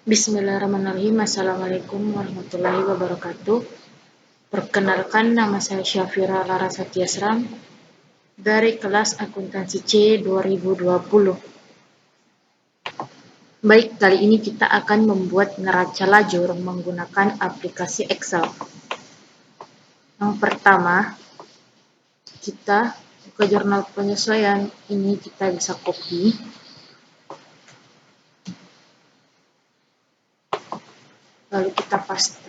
Bismillahirrahmanirrahim. Assalamualaikum warahmatullahi wabarakatuh. Perkenalkan, nama saya Syafira Lara Satyasram dari kelas akuntansi C 2020. Baik, kali ini kita akan membuat neraca lajur menggunakan aplikasi Excel. Yang pertama, kita ke jurnal penyesuaian. Ini kita bisa copy. Lalu kita paste.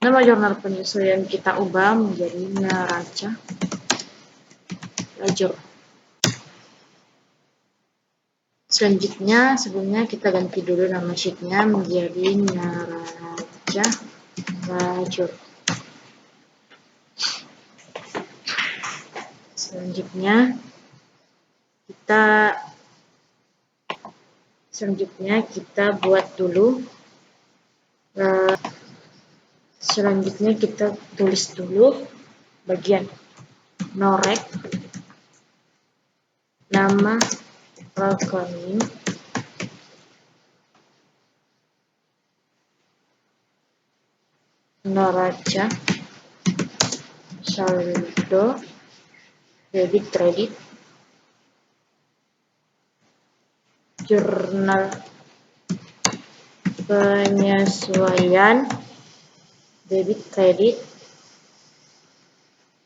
Nama jurnal penyesuaian kita ubah menjadi neraca lajur. Selanjutnya, sebelumnya kita ganti dulu nama sheetnya menjadi neraca lajur. Selanjutnya kita buat dulu. Selanjutnya kita tulis dulu bagian norek, nama rekening, neraca, saldo, debit kredit, jurnal penyesuaian, debit kredit.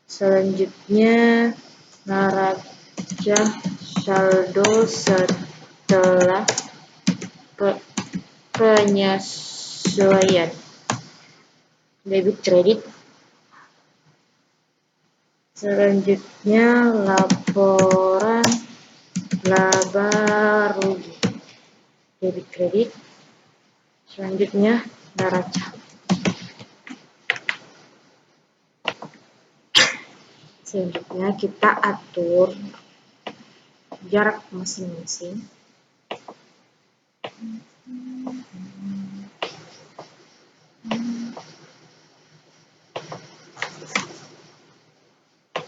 Selanjutnya neraca saldo setelah penyesuaian, debit kredit. Selanjutnya laporan laba rugi, debit kredit. Selanjutnya neraca. Selanjutnya kita atur jarak masing-masing.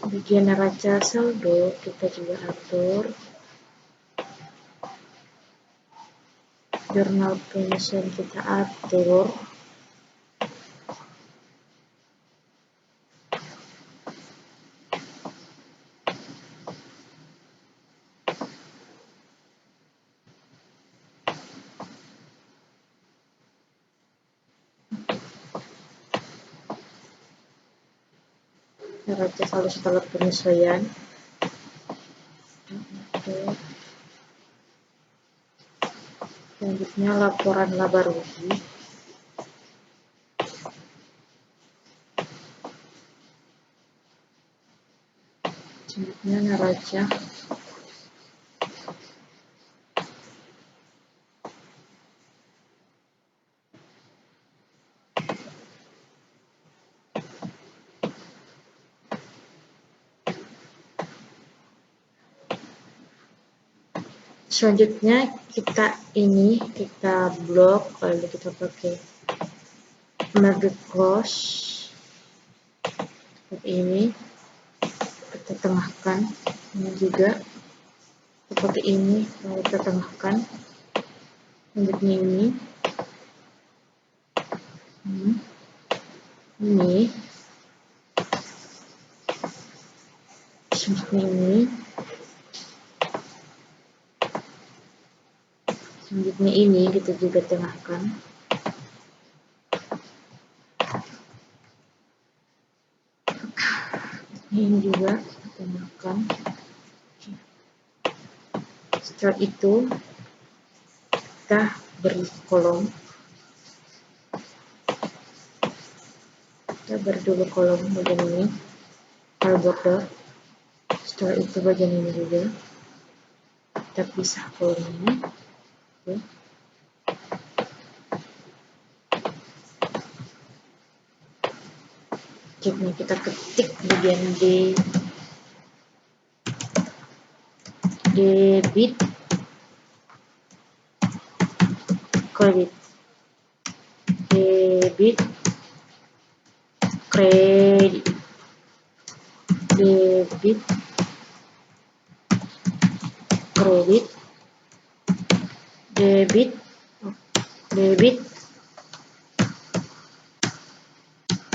Bagian neraca saldo kita juga atur. Jurnal penyesuaian kita atur. Neraca saldo setelah penyesuaian. Selanjutnya laporan laba rugi. Selanjutnya neraca. Selanjutnya kita blok, lalu kita pakai merge close seperti ini. Kita tengahkan ini juga seperti ini, lalu kita tengahkan. Selanjutnya ini selanjutnya ini. Selanjutnya ini kita juga tengahkan. Ini juga kita tengahkan. Setelah itu kita beri kolom. Kita beri dulu kolom bagian ini, file border. Setelah itu bagian ini juga kita pisah kolom ini. Oke. Jadi kita ketik bagian debit kredit, debit kredit, debit kredit, debit debit,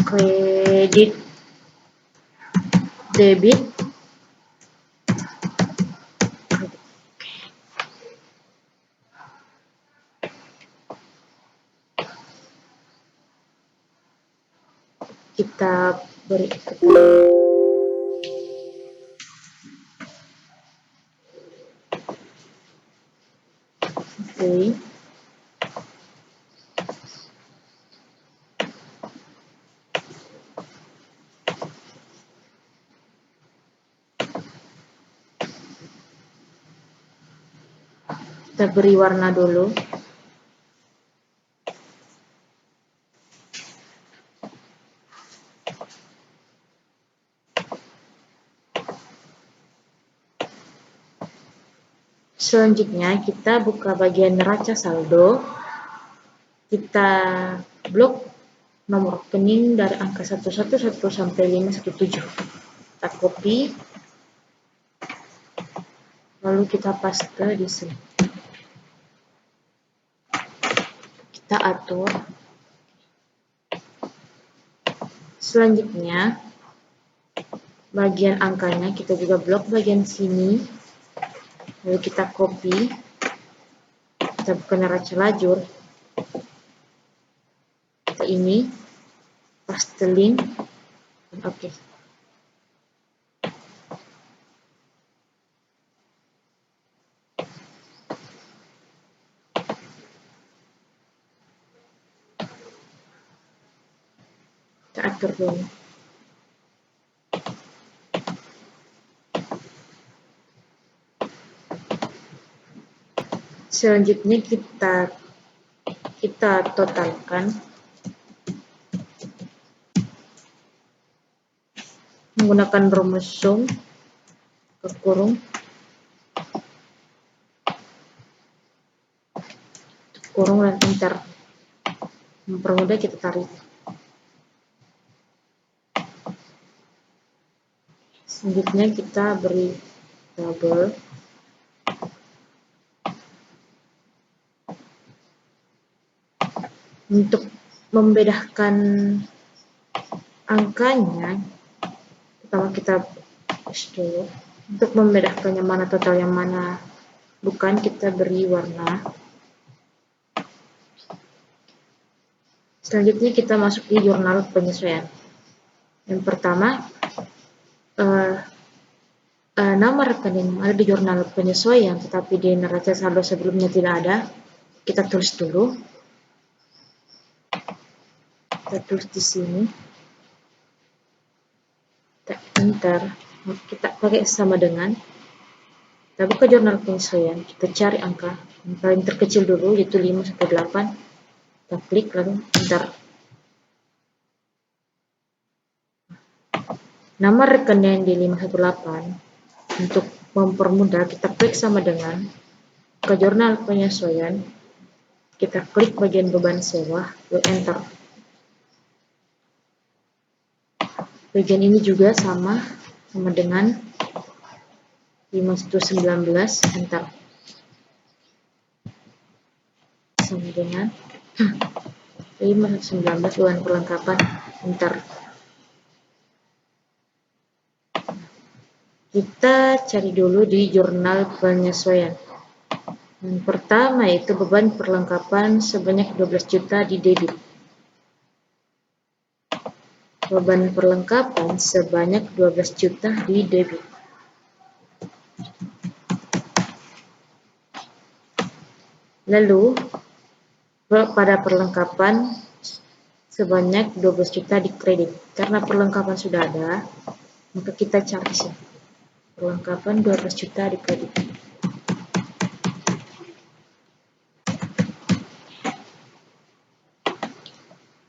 kredit, debit, kita beri oke. Kita beri warna dulu. Selanjutnya kita buka bagian neraca saldo. Kita blok nomor rekening dari angka 111 sampai 517. Kita copy, lalu kita paste di sini. Kita atur. Selanjutnya bagian angkanya kita juga blok bagian sini, lalu kita copy, kita buka neraca lajur, kita ini paste link, oke. Kita atur dulu. Selanjutnya kita totalkan menggunakan rumus sum kurung dan enter. Mempermudah kita tarik. Selanjutnya kita beri double. Untuk membedakan angkanya, pertama kita dulu. Untuk membedakan yang mana total yang mana bukan, kita beri warna. Selanjutnya kita masuk di jurnal penyesuaian. Yang pertama, nama rekening ada di jurnal penyesuaian, tetapi di neraca saldo sebelumnya tidak ada. Kita tulis dulu. Kita tulis di sini. Kita enter. Kita pakai sama dengan. Kita buka jurnal penyesuaian. Kita cari angka yang paling terkecil dulu, yaitu 5 sampai 8. Kita klik lalu enter. Nama rekening di 518. Untuk mempermudah, kita klik sama dengan ke jurnal penyesuaian. Kita klik bagian beban sewa, lalu enter. Bagian ini juga sama dengan 5119, enter. Sama dengan 5119 bahan perlengkapan, enter. Kita cari dulu di jurnal penyesuaian. Yang pertama itu beban perlengkapan sebanyak 12 juta di debit. Beban perlengkapan sebanyak 12 juta di debit. Lalu pada perlengkapan sebanyak 12 juta di kredit. Karena perlengkapan sudah ada, maka kita cari sini. Perlengkapan 12 juta di kredit.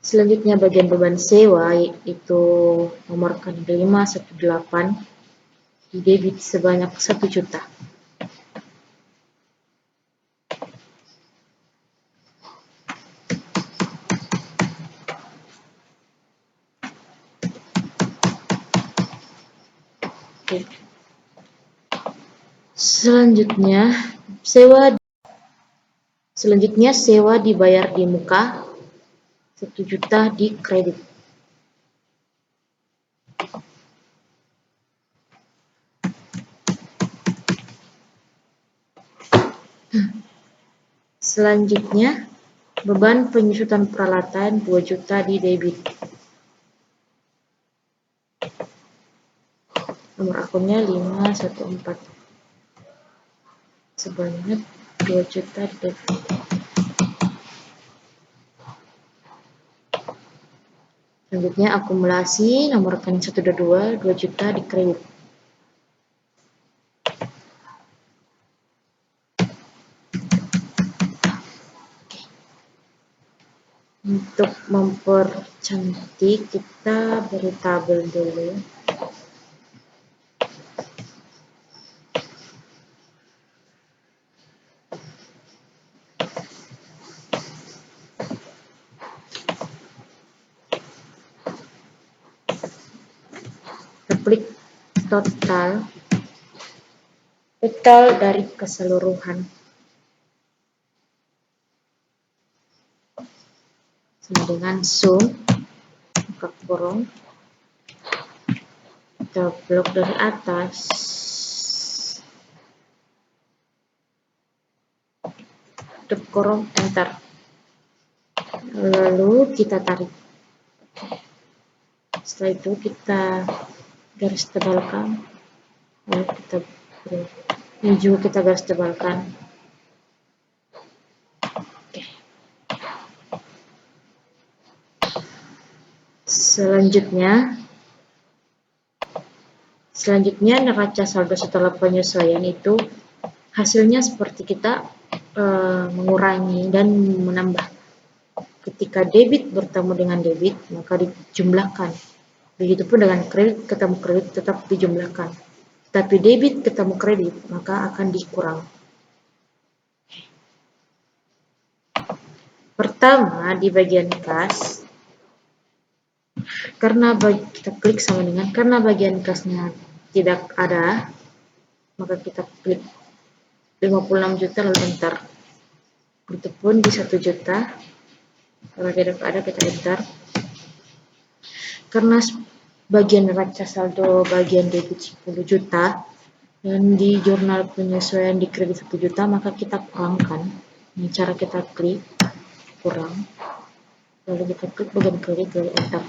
Selanjutnya bagian beban sewa, yaitu nomor rekening 518 di debit sebanyak 1 juta. Oke. Selanjutnya Selanjutnya sewa dibayar di muka, 1 juta di kredit. Selanjutnya beban penyusutan peralatan 2 juta di debit. Nomor akunnya 514. Sebanyak 2 juta di debit. Selanjutnya akumulasi nomor rekening 122 2 juta di kredit. Untuk mempercantik kita beri tabel dulu. Kita klik total dari keseluruhan. Sama dengan sum, buka kurung, kita blok dari atas, tutup kurung, enter. Lalu kita tarik. Setelah itu kita garis tebalkan, lalu kita ini juga kita garis tebalkan. Oke. Selanjutnya neraca saldo setelah penyesuaian itu hasilnya seperti kita mengurangi dan menambah. Ketika debit bertemu dengan debit maka dijumlahkan. Begitupun dengan kredit ketemu kredit tetap dijumlahkan. Tapi debit ketemu kredit maka akan dikurang. Pertama di bagian kas, kita klik sama dengan karena bagian kasnya tidak ada, maka kita klik 56 juta lalu enter. Begitupun di 1 juta, kalau tidak ada kita enter. Karena bagian neraca saldo bagian debit 10 juta dan di jurnal penyesuaian di kredit 1 juta, maka kita kurangkan. Ini cara kita klik kurang, lalu kita klik bagian kredit lalu enter.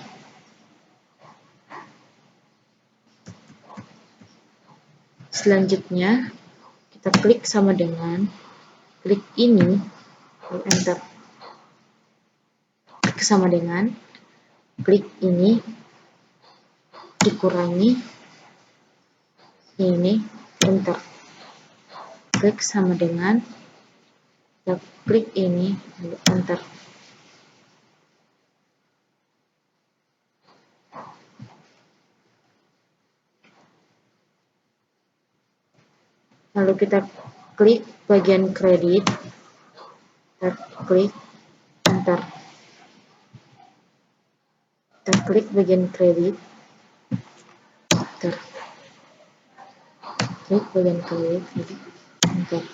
Selanjutnya kita klik sama dengan klik ini lalu enter. Klik sama dengan klik ini dikurangi ini enter. Klik sama dengan kita klik ini lalu enter. Lalu kita klik bagian kredit, kita klik enter. Kita klik bagian kredit, enter. Klik bagian kredit, enter.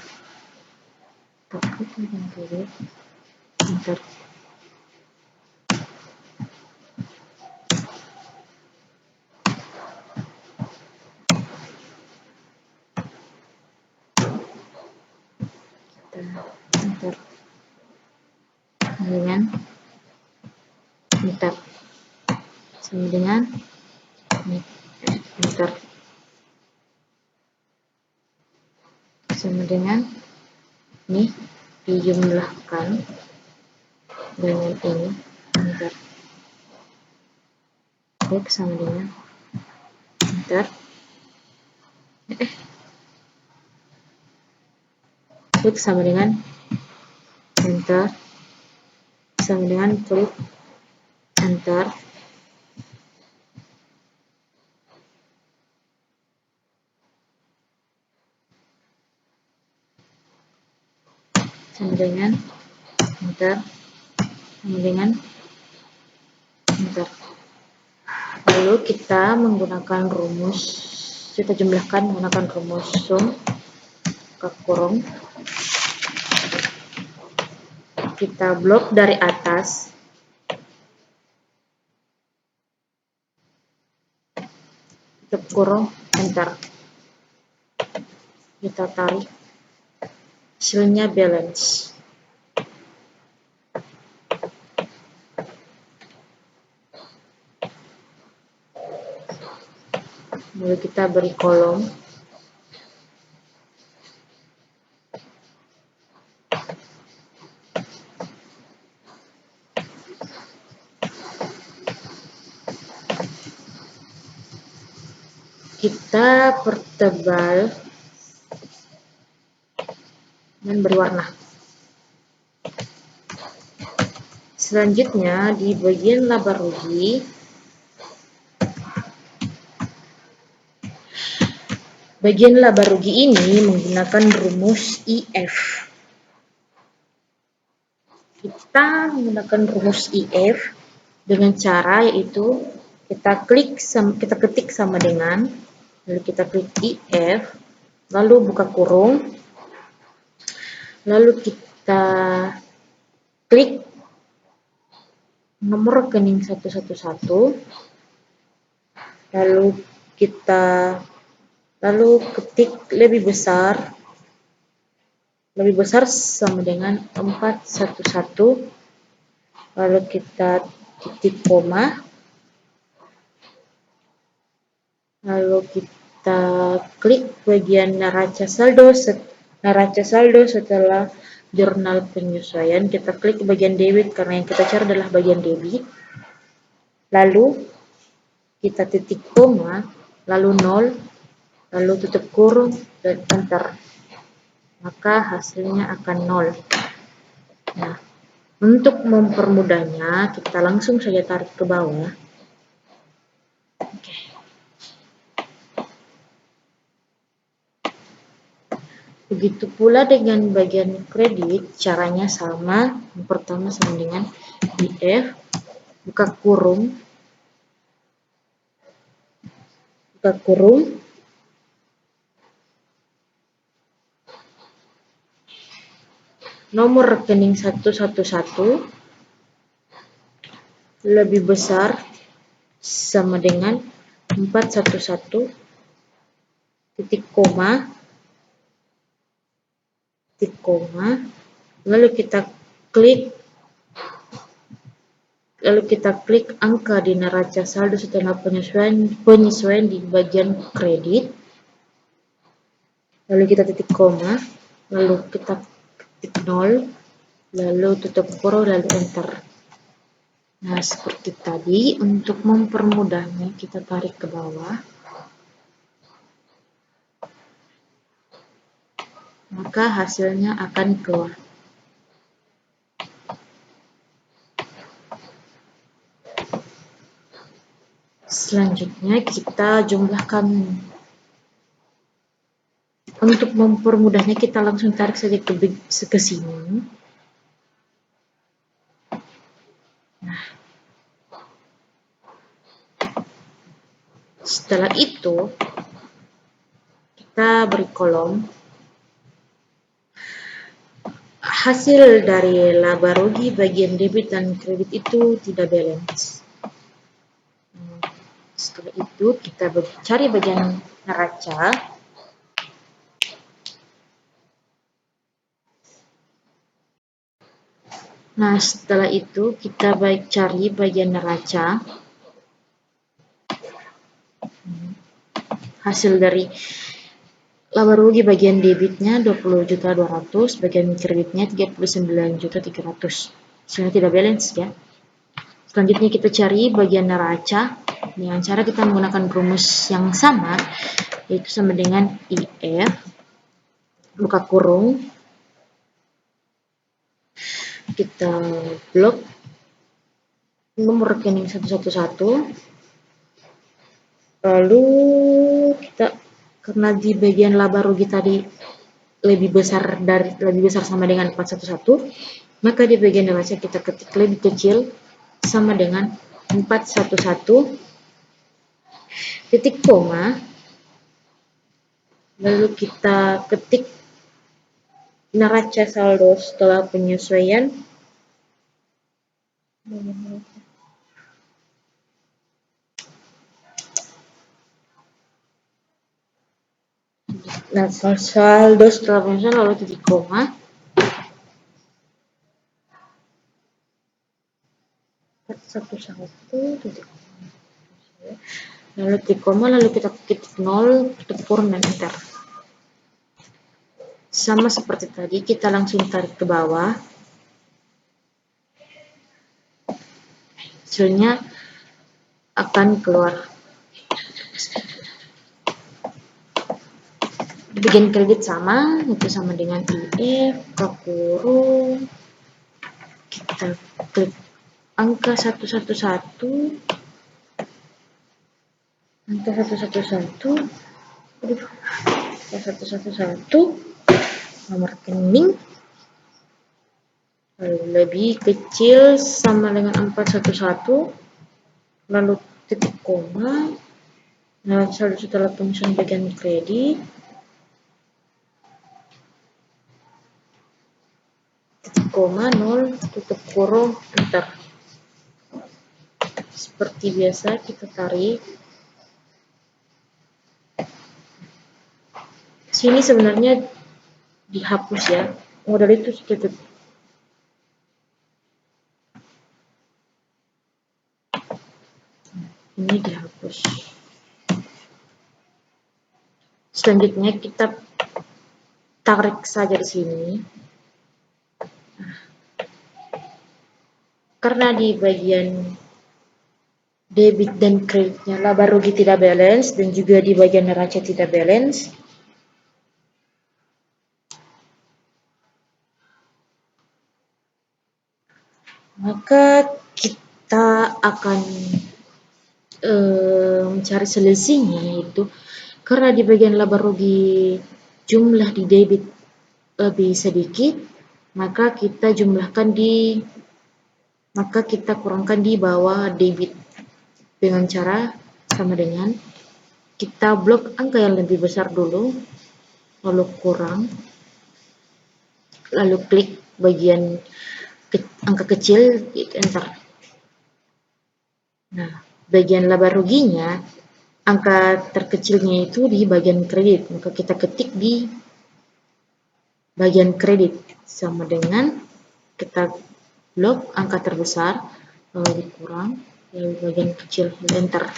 Kita klik bagian kredit, enter. Enter. Dengan enter. Sama dengan enter. Sama dengan ini dijumlahkan dengan ini enter. Klik sama dengan enter. Klik sama dengan enter. Sama dengan klik enter. Sama dengan enter. Sama dengan enter. Lalu kita menggunakan rumus, kita jumlahkan menggunakan rumus sum, buka kurung, kita blok dari atas, tutup kurung, enter. Kita tarik, hasilnya balance. Lalu kita beri kolom. Kita pertebal dan beri warna. Selanjutnya di bagian laba rugi, ini menggunakan rumus IF. Kita menggunakan rumus IF dengan cara yaitu kita ketik sama dengan, lalu kita klik IF, lalu buka kurung, lalu kita klik nomor rekening 111, lalu ketik lebih besar sama dengan 411, lalu kita titik koma, lalu kita klik bagian neraca saldo setelah jurnal penyesuaian. Kita klik bagian debit karena yang kita cari adalah bagian debit, lalu kita titik koma, lalu 0, lalu tutup kurung dan enter, maka hasilnya akan 0. Nah, untuk mempermudahnya kita langsung saja tarik ke bawah. Oke. Begitu pula dengan bagian kredit, caranya sama. Yang pertama sama dengan IF, buka kurung, nomor rekening 111 lebih besar sama dengan 411, titik koma, lalu kita klik angka di neraca saldo setelah penyesuaian di bagian kredit, lalu kita titik koma, lalu kita ketik 0, lalu tutup kurung, lalu enter. Nah, seperti tadi. Untuk mempermudahnya kita tarik ke bawah, maka hasilnya akan keluar. Selanjutnya kita jumlahkan. Untuk mempermudahnya kita langsung tarik saja ke sini. Nah, setelah itu kita beri kolom. Hasil dari laba rugi bagian debit dan kredit itu tidak balance. Setelah itu kita cari bagian neraca. Nah, setelah itu kita cari bagian neraca. Hasil dari laba rugi bagian debitnya 20.200.000, bagian kreditnya 39.300.000. Sebenarnya tidak balance ya. Selanjutnya kita cari bagian neraca dengan cara kita menggunakan rumus yang sama, yaitu sama dengan IF, buka kurung, kita blok nomor rekening 111, lalu kita, karena di bagian laba rugi tadi lebih besar sama dengan 411, maka di bagian neraca kita ketik lebih kecil sama dengan 411, titik koma, lalu kita ketik neraca saldo setelah penyesuaian Nah, saldo setelah pensiun lalu titik koma. Satu titik koma. Lalu titik koma, lalu kita ketik 0, tutup kurung dan enter. Sama seperti tadi, kita langsung tarik ke bawah. Hasilnya akan keluar. Bagian kredit sama, itu sama dengan IF, ke kurung. Kita klik angka 111, angka 111, aduh, 111, nomor rekening lebih kecil sama dengan 411, lalu titik koma, nah saldo setelah pensiun bagian kredit, titik koma 0, tutup kurung, enter. Seperti biasa kita tarik. Sini sebenarnya dihapus ya, modal itu tutup. Ini dihapus. Selanjutnya kita tarik saja di sini. Karena di bagian debit dan kreditnya laba rugi tidak balance dan juga di bagian neraca tidak balance, maka kita akan mencari selisihnya, yaitu karena di bagian laba rugi jumlah di debit lebih sedikit, maka kita kurangkan di bawah debit dengan cara sama dengan kita blok angka yang lebih besar dulu, lalu kurang, lalu klik bagian angka kecil, enter. Nah, bagian laba ruginya, angka terkecilnya itu di bagian kredit, maka kita ketik di bagian kredit sama dengan kita blok angka terbesar, lalu dikurang, lalu bagian kecil, enter.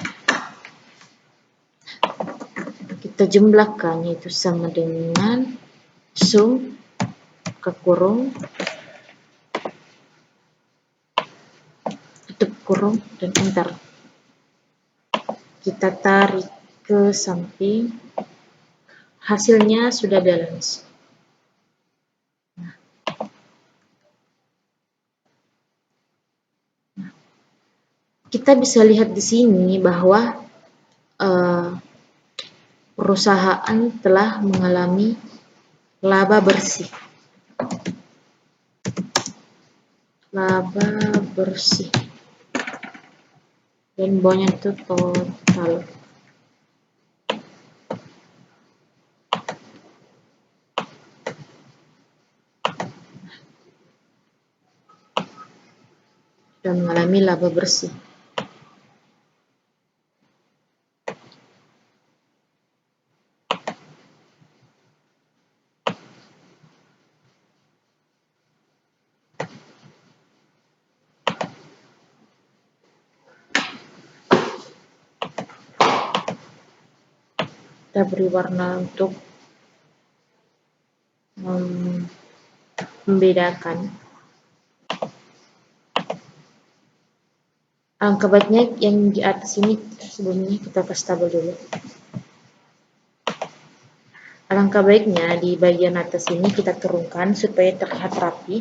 Kita jumlahkan, yaitu sama dengan sum ke kurung, tutup kurung, dan enter. Kita tarik ke samping, hasilnya sudah balance. Kita bisa lihat di sini bahwa perusahaan telah mengalami laba bersih. Laba bersih. Dan bawahnya itu total. Sudah mengalami laba bersih. Kita beri warna untuk membedakan. Angka baiknya yang di atas ini sebelumnya kita kasih tabel dulu. Alangkah baiknya di bagian atas ini kita turunkan supaya terlihat rapi.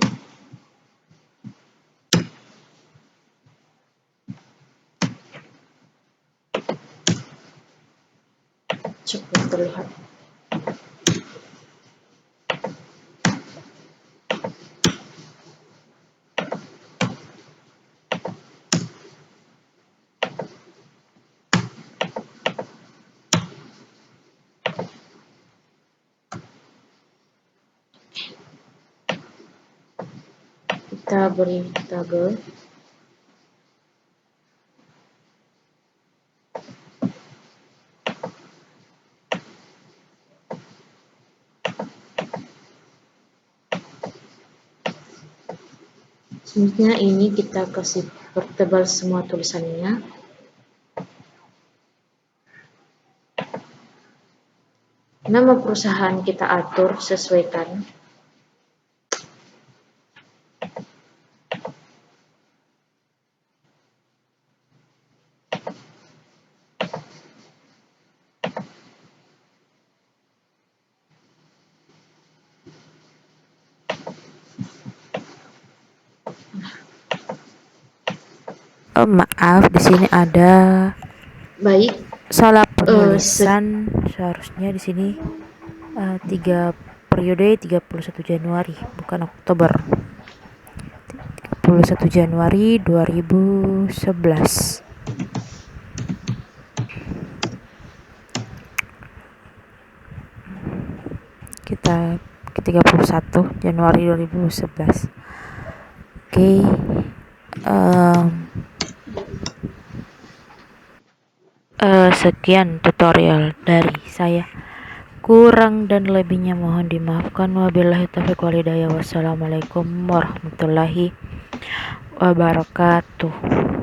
Cukup terlihat. Kita beri tabel Selanjutnya ini kita kasih pertebal semua tulisannya. Nama perusahaan kita atur, sesuaikan. Maaf, di sini ada Baik, salah penulisan. Seharusnya di sini 3 periode 31 Januari, bukan Oktober. 31 Januari 2011. Kita ke 31 Januari 2011. Oke. Sekian tutorial dari saya. Kurang dan lebihnya mohon dimaafkan. Wabillahi taufiq wal hidayah. Wassalamualaikum warahmatullahi wabarakatuh.